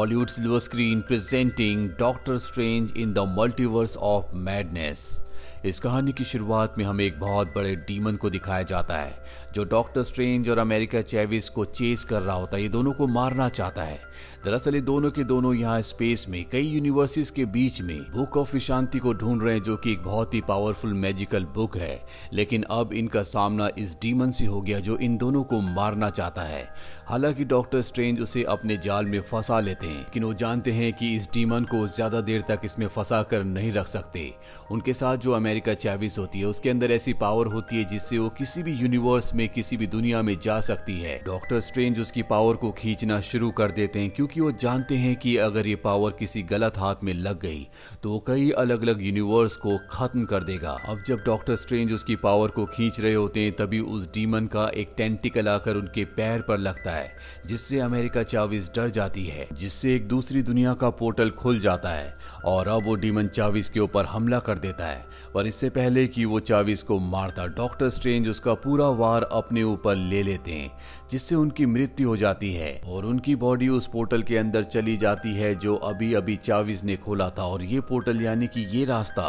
Bollywood silver screen presenting Doctor Strange in the Multiverse of Madness। इस कहानी की शुरुआत में हमें एक बहुत बड़े डीमन को दिखाया जाता है जो डॉक्टर स्ट्रेंज और अमेरिका चैविस को चेस कर रहा होता है। ये दोनों को मारना चाहता है। दरअसल ये दोनों के दोनों यहाँ स्पेस में कई यूनिवर्सिस के बीच में बुक ऑफ विशांति को ढूंढ रहे हैं, जो कि एक बहुत ही पावरफुल मैजिकल बुक है। लेकिन अब इनका सामना इस डीमन से हो गया जो इन दोनों को मारना चाहता है। हालांकि डॉक्टर स्ट्रेंज उसे अपने जाल में फंसा लेते हैं, लेकिन वो जानते हैं कि इस डीमन को ज्यादा देर तक इसमें फंसा कर नहीं रख सकते। उनके साथ जो अमेरिका चैविस होती है उसके अंदर ऐसी पावर होती है जिससे वो किसी भी यूनिवर्स में किसी भी दुनिया में जा सकती है। डॉक्टर स्ट्रेंज उसकी पावर को खींचना शुरू कर देते हैं क्योंकि वो जानते हैं कि अगर ये पावर किसी गलत हाथ में लग गई तो वो कई अलग अलग यूनिवर्स को खत्म कर देगा। अब जब डॉक्टर स्ट्रेंज उसकी पावर को खींच रहे होते हैं तभी उस डीमन का एक टेंटिकल आकर उनके पैर पर लगता है, जिससे अमेरिका चैविस डर जाती है, जिससे एक दूसरी दुनिया का पोर्टल खुल जाता है और अब वो डीमन चैविस के ऊपर हमला कर देता है। पर इससे पहले कि वो चैविस को मारता, डॉक्टर स्ट्रेंज उसका पूरा वार अपने ऊपर ले लेते हैं, जिससे उनकी मृत्यु हो जाती है और उनकी बॉडी उस पोर्टल के अंदर चली जाती है जो अभी अभी चैविस ने खोला था। और ये पोर्टल यानी कि ये रास्ता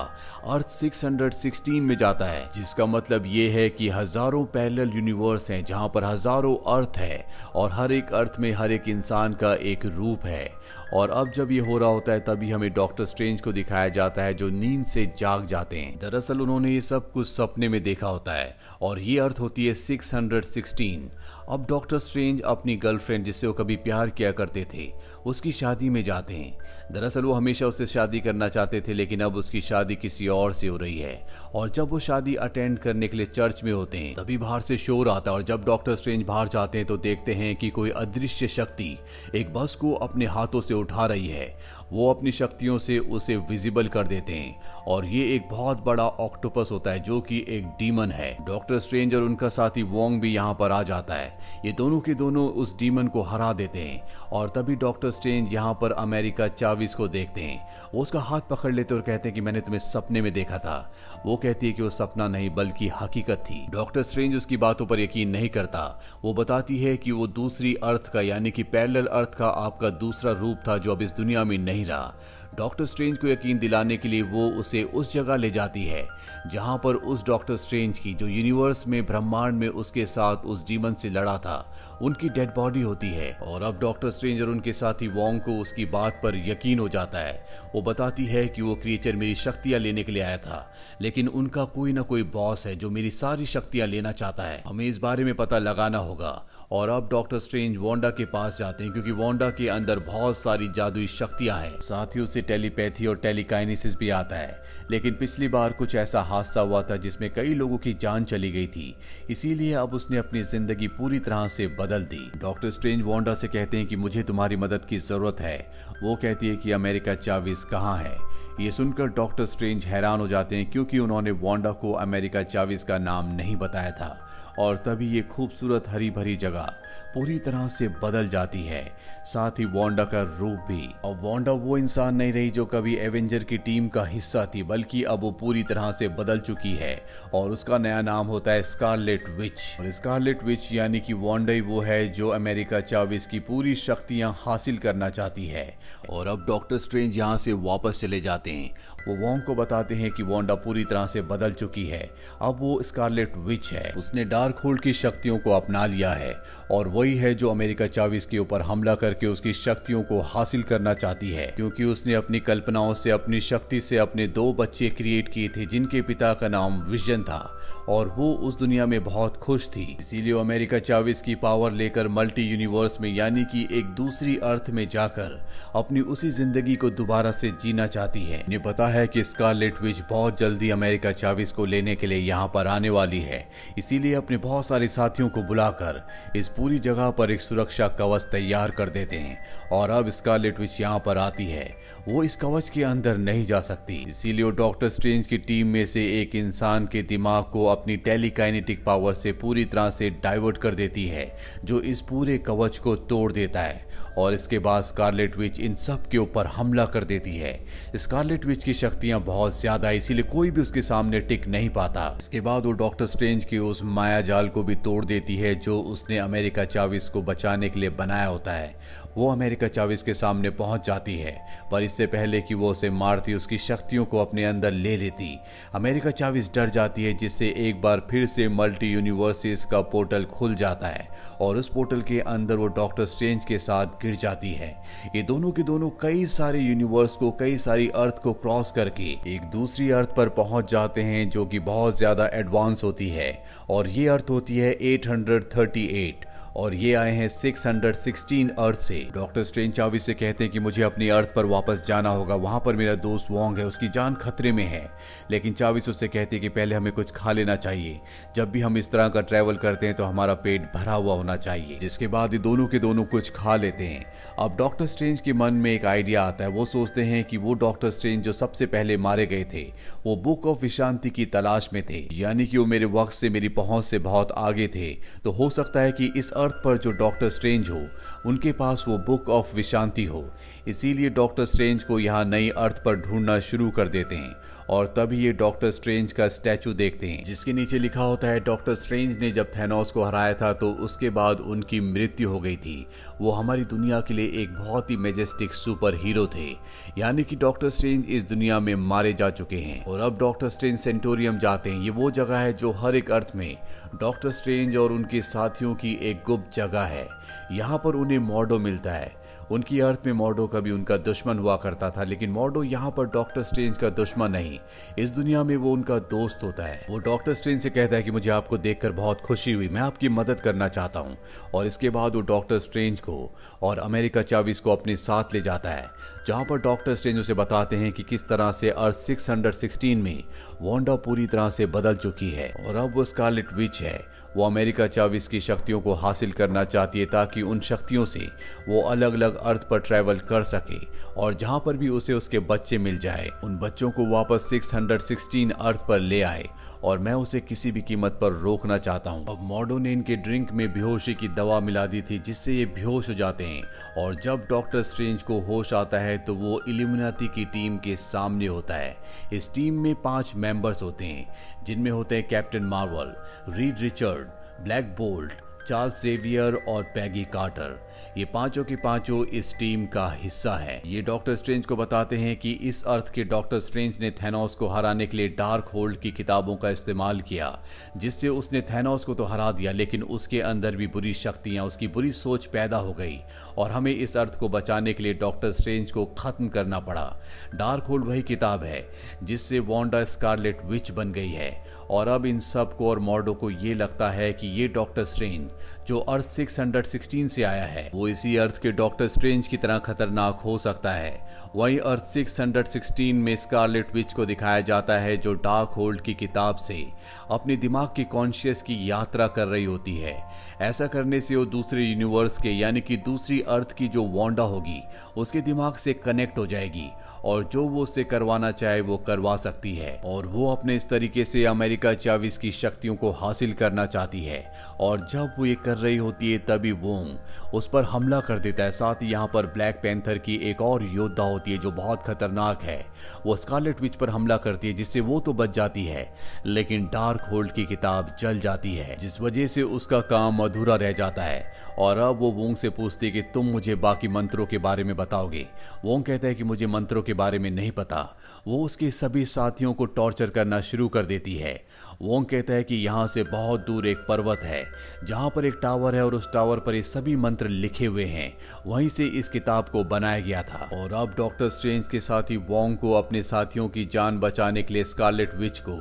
अर्थ 616 में जाता है, जिसका मतलब ये है कि हजारों पैरेलल यूनिवर्स हैं जहां पर हजारों अर्थ है और हर एक अर्थ में हर एक इंसान का एक रूप है। और अब जब ये हो रहा होता है तभी हमें डॉक्टर स्ट्रेंज को दिखाया जाता है जो नींद से जाग जाते हैं। दरअसल उन्होंने ये सब कुछ सपने में देखा होता है और ये अर्थ होती है 616। अब डॉक्टर स्ट्रेंज अपनी गर्लफ्रेंड जिससे वो कभी प्यार किया करते थे उसकी शादी में जाते हैं। दरअसल वो हमेशा उससे शादी करना चाहते थे, लेकिन अब उसकी शादी किसी और से हो रही है। और जब वो शादी अटेंड करने के लिए चर्च में होते हैं तभी बाहर से शोर आता है और जब डॉक्टर स्ट्रेंज बाहर जाते हैं तो देखते हैं कि कोई अदृश्य शक्ति एक बस को अपने हाथों से उठा रही है। वो अपनी शक्तियों से उसे विजिबल कर देते हैं और ये एक बहुत बड़ा ऑक्टोपस होता है जो कि एक डीमन है। डॉक्टर स्ट्रेंज और उनका साथी वोंग भी यहाँ पर आ जाता है। ये दोनों के दोनों उस डीमन को हरा देते हैं और तभी डॉक्टर स्ट्रेंज यहाँ पर अमेरिका चैविस को देखते हैं। वो उसका हाथ पकड़ लेते और कहते हैं कि मैंने तुम्हें सपने में देखा था। वो कहती है कि वो सपना नहीं बल्कि हकीकत थी। डॉक्टर स्ट्रेंज उसकी बातों पर यकीन नहीं करता। वो बताती है कि वो दूसरी अर्थ का यानी कि पैरेलल अर्थ का आपका दूसरा रूप था जो अब इस दुनिया में नहीं रहा। डॉक्टर स्ट्रेंज को यकीन दिलाने के लिए वो उसे उस जगह ले जाती है जहां पर उस डॉक्टर स्ट्रेंज की जो यूनिवर्स में ब्रह्मांड में उसके साथ उस डीमन से लड़ा था उनकी डेड बॉडी होती है। और अब डॉक्टर स्ट्रेंज और उनके साथी वोंग को उसकी बात पर यकीन हो जाता है। वो बताती है कि वो क्रिएचर मेरी शक्तियां लेने के लिए आया था, लेकिन उनका कोई ना कोई बॉस है जो मेरी सारी शक्तियां लेना चाहता है। हमें इस बारे में पता लगाना होगा। और अब डॉक्टर स्ट्रेंज वांडा के पास जाते हैं क्योंकि वांडा के अंदर बहुत सारी जादुई शक्तियां हैं। साथ ही उसे टेलीपैथी और टेलीकाइनेसिस भी आता है। लेकिन पिछली बार कुछ ऐसा हादसा हुआ था जिसमें कई लोगों की जान चली गई थी, इसीलिए अब उसने अपनी जिंदगी पूरी तरह से बदल दी। डॉक्टर स्ट्रेंज वांडा से कहते हैं कि मुझे तुम्हारी मदद की जरूरत है। वो कहती है कि अमेरिका चैविस कहाँ है। ये सुनकर डॉक्टर स्ट्रेंज हैरान हो जाते हैं क्योंकि उन्होंने वांडा को अमेरिका चैविस का नाम नहीं बताया था। और तभी ये खूबसूरत हरी भरी जगह पूरी तरह से बदल जाती है, साथ ही वांडा का रूप भी। और वांडा वो इंसान नहीं रही जो कभी एवेंजर की टीम का हिस्सा थी, बल्कि अब वो पूरी तरह से बदल चुकी है और उसका नया नाम होता है स्कारलेट विच। और स्कारलेट विच यानी कि वांडा ही वो है जो अमेरिका चैविस की पूरी शक्तियां हासिल करना चाहती है। और अब डॉक्टर स्ट्रेंज यहाँ से वापस चले जाते हैं। वो वोंग को बताते हैं कि वांडा पूरी तरह से बदल चुकी है, अब वो स्कारलेट विच है। उसने डार्क होल्ड की शक्तियों को अपना लिया है और वही है जो अमेरिका चैविस के ऊपर हमला करके उसकी शक्तियों को हासिल करना चाहती है, क्योंकि उसने अपनी कल्पनाओं से अपनी शक्ति से अपने 2 बच्चे क्रिएट किए थे जिनके पिता का नाम विजन था और वो उस दुनिया में बहुत खुश थी। इसीलिए अमेरिका चैविस की पावर लेकर मल्टी यूनिवर्स में यानी कि एक दूसरी अर्थ में जाकर अपनी उसी जिंदगी को दोबारा से जीना चाहती है। इन्हें पता है कि स्कारलेट विच बहुत जल्दी अमेरिका चैविस को लेने के लिए यहाँ पर आने वाली है, इसीलिए अपने बहुत सारे साथियों को बुलाकर इस पूरी जगह पर एक सुरक्षा कवच तैयार कर देते हैं। और अब स्कारलेट विच यहाँ पर आती है। वो इस कवच के अंदर नहीं जा सकती, इसीलिए वो डॉक्टर स्ट्रेंज की टीम में से एक इंसान के दिमाग को अपनी टेलीकाइनेटिक पावर से पूरी तरह से डाइवर्ट कर देती है, जो इस पूरे कवच को तोड़ देता है। और इसके बाद स्कारलेट विच इन सब के ऊपर हमला कर देती है। स्कारलेट विच की शक्तियां बहुत ज्यादा है, इसीलिए कोई भी उसके सामने टिक नहीं पाता। इसके बाद वो डॉक्टर स्ट्रेंज के उस माया जाल को भी तोड़ देती है जो उसने अमेरिका चैविस को बचाने के लिए बनाया होता है। वो अमेरिका चाविस के सामने पहुंच जाती है, पर इससे पहले कि वो उसे मारती उसकी शक्तियों को अपने अंदर ले लेती। अमेरिका चाविस डर जाती है, जिससे एक बार फिर से मल्टी यूनिवर्सेस का पोर्टल खुल जाता है और उस पोर्टल के अंदर वो डॉक्टर स्ट्रेंज के साथ गिर जाती है। ये दोनों के दोनों कई सारे यूनिवर्स को, कई सारी अर्थ को क्रॉस करके एक दूसरी अर्थ पर पहुंच जाते हैं जो कि बहुत ज्यादा एडवांस होती है, और ये अर्थ होती है 838 और ये आए हैं 616 अर्थ से। डॉक्टर स्ट्रेंज चाविस से कहते हैं कि मुझे अपनी अर्थ पर वापस जाना होगा, वहां पर मेरा दोस्त वोंग है, उसकी जान खतरे में है। लेकिन चाविस उससे कहती है कि पहले हमें कुछ खा लेना चाहिए, जब भी हम इस तरह का ट्रैवल करते हैं तो हमारा पेट भरा हुआ होना चाहिए। जिसके बाद ये दोनों के दोनों कुछ खा लेते हैं। अब डॉक्टर स्ट्रेंज के मन में एक आइडिया आता है। वो सोचते हैं कि वो डॉक्टर स्ट्रेंज जो सबसे पहले मारे गए थे वो बुक ऑफ विशांति की तलाश में थे, यानी कि वो मेरे वक्त से, मेरी पहुंच से बहुत आगे थे। तो हो सकता है कि इस अर्थ पर जो डॉक्टर स्ट्रेंज हो उनके पास वो बुक ऑफ विशांति हो। इसीलिए डॉक्टर स्ट्रेंज को यहाँ नई अर्थ पर ढूंढना शुरू कर देते हैं और तभी ये डॉक्टर स्ट्रेंज का स्टैचू देखते हैं जिसके नीचे लिखा होता है डॉक्टर स्ट्रेंज ने जब थैनोस को हराया था तो उसके बाद उनकी मृत्यु हो गई थी। वो हमारी दुनिया के लिए एक बहुत ही मेजेस्टिक सुपर हीरो थे, यानी कि डॉक्टर स्ट्रेंज इस दुनिया में मारे जा चुके हैं। और अब डॉक्टर स्ट्रेंज सेंटोरियम जाते हैं। ये वो जगह है जो हर एक अर्थ में डॉक्टर स्ट्रेंज और उनके साथियों की एक गुप्त जगह है। यहाँ पर उन्हें मॉर्डो मिलता है। उनकी अर्थ में मॉर्डो कभी उनका दुश्मन हुआ करता था, लेकिन मॉर्डो यहाँ पर डॉक्टर स्ट्रेंज का दुश्मन नहीं, इस दुनिया में वो उनका दोस्त होता है। वो डॉक्टर स्ट्रेंज से कहता है कि मुझे आपको देखकर बहुत खुशी हुई, मैं आपकी मदद करना चाहता हूँ। और इसके बाद वो डॉक्टर स्ट्रेंज को और अमेरिका चाविस को अपने साथ ले जाता है, जहाँ पर डॉक्टर स्ट्रेंज उसे बताते हैं कि किस तरह से अर्थ 616 में वांडा पूरी तरह से बदल चुकी है और अब वो स्कारलेट विच है। वो अमेरिका चाविस की शक्तियों को हासिल करना चाहती है ताकि उन शक्तियों से वो अलग अलग अर्थ पर ट्रैवल कर सके और जहां पर भी उसे उसके बच्चे मिल जाए उन बच्चों को वापस 616 अर्थ पर ले आए, और मैं उसे किसी भी कीमत पर रोकना चाहता हूं। अब मॉर्डो ने इनके ड्रिंक में बेहोशी की दवा मिला दी थी जिससे ये बेहोश हो जाते हैं, और जब डॉक्टर स्ट्रेंज को होश आता है तो वो इल्यूमिनाटी की टीम के सामने होता है। इस टीम में 5 मेंबर्स होते हैं, जिनमें होते हैं Captain Marvel, Reed Richard, Black Bolt, Charles Xavier और पैगी कार्टर। ये पांचों की पांचों इस टीम का हिस्सा है। ये डॉक्टर स्ट्रेंज को बताते हैं कि इस अर्थ के डॉक्टर स्ट्रेंज ने थैनोस को हराने के लिए डार्क होल्ड की किताबों का इस्तेमाल किया, जिससे उसने थैनोस को तो हरा दिया, लेकिन उसके अंदर भी बुरी शक्तियां, उसकी बुरी सोच पैदा हो गई और हमें इस अर्थ को बचाने के लिए डॉक्टर स्ट्रेंज को खत्म करना पड़ा। डार्क होल्ड वही किताब है जिससे वांडा स्कारलेट विच बन गई है, और अब इन सब को और मॉर्डो को ये लगता है कि ये डॉक्टर स्ट्रेंज जो अर्थ 616 से आया है वो इसी अर्थ के डॉक्टर स्ट्रेंज की तरह खतरनाक हो सकता है। वहीं अर्थ 616 में स्कारलेट विच को दिखाया जाता है जो डार्क होल्ड की किताब से अपने दिमाग की कॉन्शियस की यात्रा कर रही होती है। ऐसा करने से वो दूसरे यूनिवर्स के, यानी कि दूसरी अर्थ की जो वांडा होगी उसके दिमाग से कनेक्ट हो जाएगी और जो वो उससे करवाना चाहे वो करवा सकती है, और वो अपने इस तरीके से अमेरिका चाविस की शक्तियों को हासिल करना चाहती है। और जब वो ये कर रही होती है तभी वोंग उस पर हमला कर देता है। साथ ही यहाँ पर ब्लैक पैंथर की एक और योद्धा होती है जो बहुत खतरनाक है, वो स्कारलेट विच पर हमला करती है जिससे वो तो बच जाती है, लेकिन डार्क होल्ड की किताब जल जाती है जिस वजह से उसका काम अधूरा रह जाता है। और अब वो वोंग से पूछती है कि तुम मुझे बाकी मंत्रों के बारे में बताओगे। वोंग कहता है कि मुझे मंत्रों के बारे में नहीं पता। वो उसके सभी साथियों को टॉर्चर करना शुरू कर देती है। वोंग कहता है कि यहाँ से बहुत दूर एक पर्वत है जहाँ पर एक टावर है और उस टावर पर ये सभी मंत्र लिखे हुए हैं, वहीं से इस किताब को बनाया गया था। और अब डॉक्टर स्ट्रेंज के साथ ही वोंग को अपने साथियों की जान बचाने के लिए स्कारलेट विच को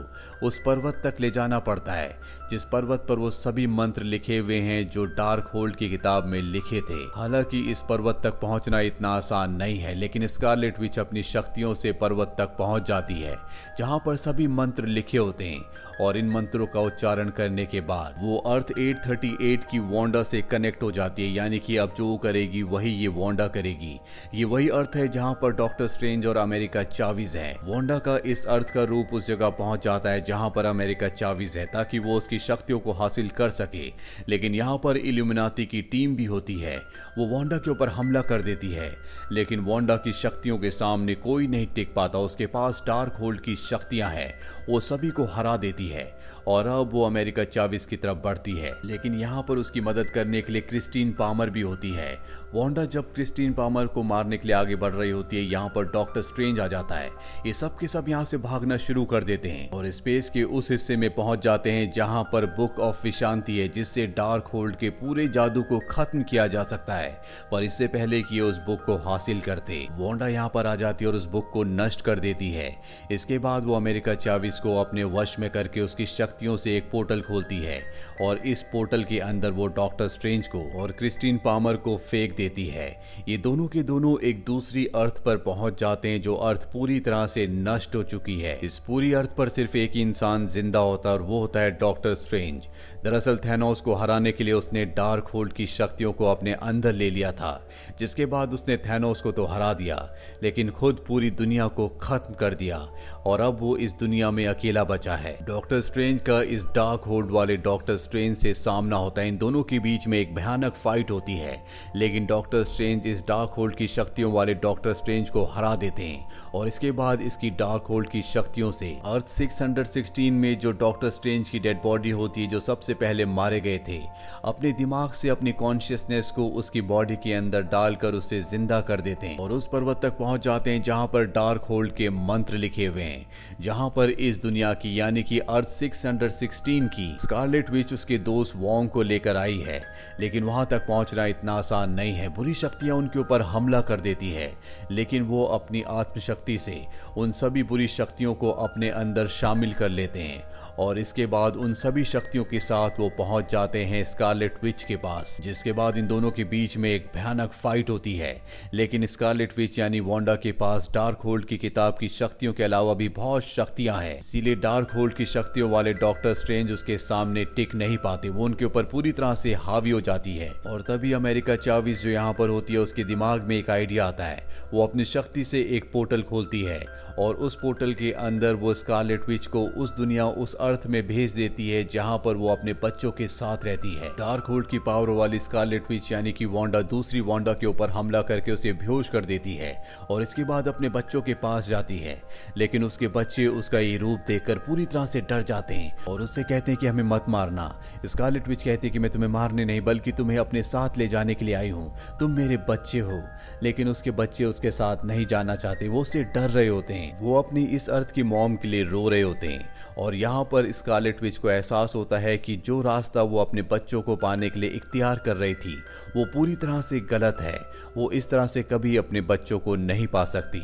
उस पर्वत तक ले जाना पड़ता है जिस पर्वत पर वो सभी मंत्र लिखे हुए हैं जो डार्क होल्ड की किताब में लिखे थे। हालांकि इस पर्वत तक पहुंचना इतना आसान नहीं है, लेकिन स्कारलेट विच अपनी शक्तियों से पर्वत तक पहुंच जाती है जहां पर सभी मंत्र लिखे होते हैं, और इन मंत्रों का उच्चारण करने के बाद वो अर्थ 838 की वांडा से कनेक्ट हो जाती है, यानी कि अब जो वो करेगी वही ये वांडा करेगी। ये वही अर्थ है जहां पर डॉक्टर स्ट्रेंज और अमेरिका चाविस है। वांडा का इस अर्थ का रूप उस जगह पहुंच जाता है जहां पर अमेरिका चाविस है ताकि वो उसकी शक्तियों को हासिल कर सके, लेकिन यहाँ पर इल्यूमिनाटी की टीम भी होती है। वो वांडा के ऊपर हमला कर देती है, लेकिन वांडा की शक्तियों के सामने कोई नहीं टिक पाता। उसके पास डार्क होल्ड की शक्तियां हैं, वो सभी को हरा देती है और अब वो अमेरिका चाविस की तरफ बढ़ती है। लेकिन यहाँ पर उसकी मदद करने के लिए क्रिस्टीन पामर भी होती है। वांडा जब क्रिस्टीन पामर को मारने के लिए आगे बढ़ रही होती है, यहाँ पर डॉक्टर स्ट्रेंज आ जाता है। ये सब के सब यहाँ से भागना शुरू कर देते हैं और स्पेस के उस हिस्से में पहुंच जाते हैं जहाँ पर बुक ऑफ विशांति है, जिससे डार्क होल्ड के पूरे जादू को खत्म किया जा सकता है। पर इससे पहले कि उस बुक को हासिल करते, वांडा यहाँ पर आ जाती है और उस बुक को नष्ट कर देती है। इसके बाद वो अमेरिका चाविस को अपने वश में करके उसकी शक्तियों से एक पोर्टल खोलती है और इस पोर्टल के अंदर वो डॉक्टर स्ट्रेंज को और क्रिस्टीन पामर को फेंक देती है। ये दोनों के दोनों एक दूसरी अर्थ पर पहुंच जाते हैं, जो अर्थ पूरी तरह से नष्ट हो चुकी है। इस पूरी अर्थ पर सिर्फ एक ही इंसान जिंदा होता है और वो होता है डॉक्टर स्ट्रेंज। दरअसल थैनोस को हराने के लिए उसने डार्क होल्ड की शक्तियों को अपने अंदर ले लिया था, जिसके बाद उसने थैनोस को तो हरा दिया लेकिन खुद पूरी दुनिया को खत्म कर दिया और अब वो इस दुनिया में अकेला बचा है। डॉक्टर स्ट्रेंज का इस डार्क होल्ड वाले डॉक्टर स्ट्रेंज से सामना होता है। इन दोनों के बीच में एक भयानक फाइट होती है, लेकिन डॉक्टर स्ट्रेंज इस डार्क होल्ड की शक्तियों वाले डॉक्टर स्ट्रेंज को हरा देते हैं और इसके बाद इसकी डार्क होल्ड की शक्तियों से अर्थ 616 में जो डॉक्टर स्ट्रेंज की डेड बॉडी होती है, जो सबसे पहले मारे गए थे, अपने दिमाग से अपनी कॉन्शियसनेस को उसकी बॉडी के अंदर डालकर उसे जिंदा कर देते हैं और उस पर्वत तक पहुंच जाते हैं जहां पर डार्क होल्ड के मंत्र लिखे हुए हैं, जहां पर इस दुनिया की यानी कि अर्थ 616 की स्कारलेट विच उसके दोस्त वोंग को लेकर आई है। लेकिन वहां तक पहुंचना इतना आसान नहीं है। बुरी शक्तियां उनके ऊपर हमला कर देती है, लेकिन वो अपनी आत्मशक्ति से उन सभी बुरी शक्तियों को अपने अंदर शामिल कर लेते हैं और इसके बाद उन सभी शक्तियों के साथ वो पहुंच जाते हैं स्कारलेट विच के पास, जिसके बाद इन दोनों के बीच में एक भयानक फाइट होती है। लेकिन स्कारलेट विच यानी वांडा के पास डार्क होल्ड की किताब की शक्तियों के अलावा भी बहुत शक्तियां हैं, इसीलिए डार्क होल्ड की शक्तियों वाले डॉक्टर स्ट्रेंज उसके सामने टिक नहीं पाते। वो उनके ऊपर पूरी तरह से हावी हो जाती है और तभी अमेरिका चाविस जो यहाँ पर होती है, उसके दिमाग में एक आइडिया आता है। वो अपनी शक्ति से एक पोर्टल खोलती है और उस पोर्टल के अंदर वो स्कारलेट विच को उस दुनिया, उस अर्थ में भेज देती है जहां पर वो अपने बच्चों के साथ रहती है। डार्क होल्ड की पावर वाली स्कारलेट विच यानी कि वांडा दूसरी वांडा के ऊपर हमला करके उसे बेहोश कर देती है और इसके बाद अपने बच्चों के पास जाती है, लेकिन उसके बच्चे उसका ये रूप देखकर पूरी तरह से डर जाते हैं और उससे कहते हैं कि हमें मत मारना। स्कारलेट विच कहती है कि मैं तुम्हें मारने नहीं बल्कि तुम्हें अपने साथ ले जाने के लिए आई हूँ, तुम मेरे बच्चे हो। लेकिन उसके बच्चे उसके साथ नहीं जाना चाहते, वो उससे डर रहे होते हैं। वो अपनी इस अर्थ की मॉम के लिए रो रहे होते हैं और यहाँ पर स्कारलेट विच को एहसास होता है कि जो रास्ता वो अपने बच्चों को पाने के लिए इख्तियार कर रही थी वो पूरी तरह से गलत है। वो इस तरह से कभी अपने बच्चों को नहीं पा सकती।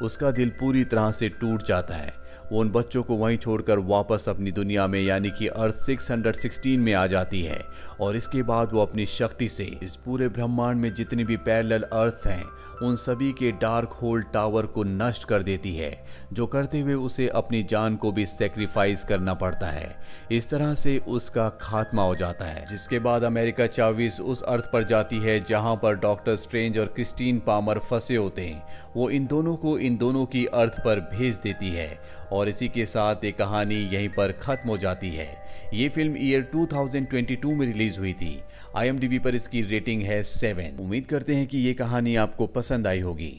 उसका दिल पूरी तरह से टूट जाता है। वो उन बच्चों को वहीं छोड़कर वापस अपनी दुनिया में यानी कि अर्थ 616 में आ जाती है और इसके बाद वो अपनी शक्ति से इस पूरे ब्रह्मांड में जितनी भी पैरेलल अर्थ हैं उन सभी के डार्क होल्ड टावर को नष्ट कर देती है, जो करते हुए उसे अपनी जान को भी सेक्रीफाइस करना पड़ता है। इस तरह से उसका खात्मा हो जाता है, जिसके बाद अमेरिका चाविस उस अर्थ पर जाती है जहां पर डॉक्टर स्ट्रेंज और क्रिस्टीन पामर फंसे होते हैं। वो इन दोनों को इन दोनों की अर्थ पर भेज देती है और इसी के साथ ये कहानी यहीं पर खत्म हो जाती है। ये फिल्म ईयर 2022 में रिलीज हुई थी। IMDb पर इसकी रेटिंग है 7। उम्मीद करते हैं कि ये कहानी आपको पसंद आई होगी।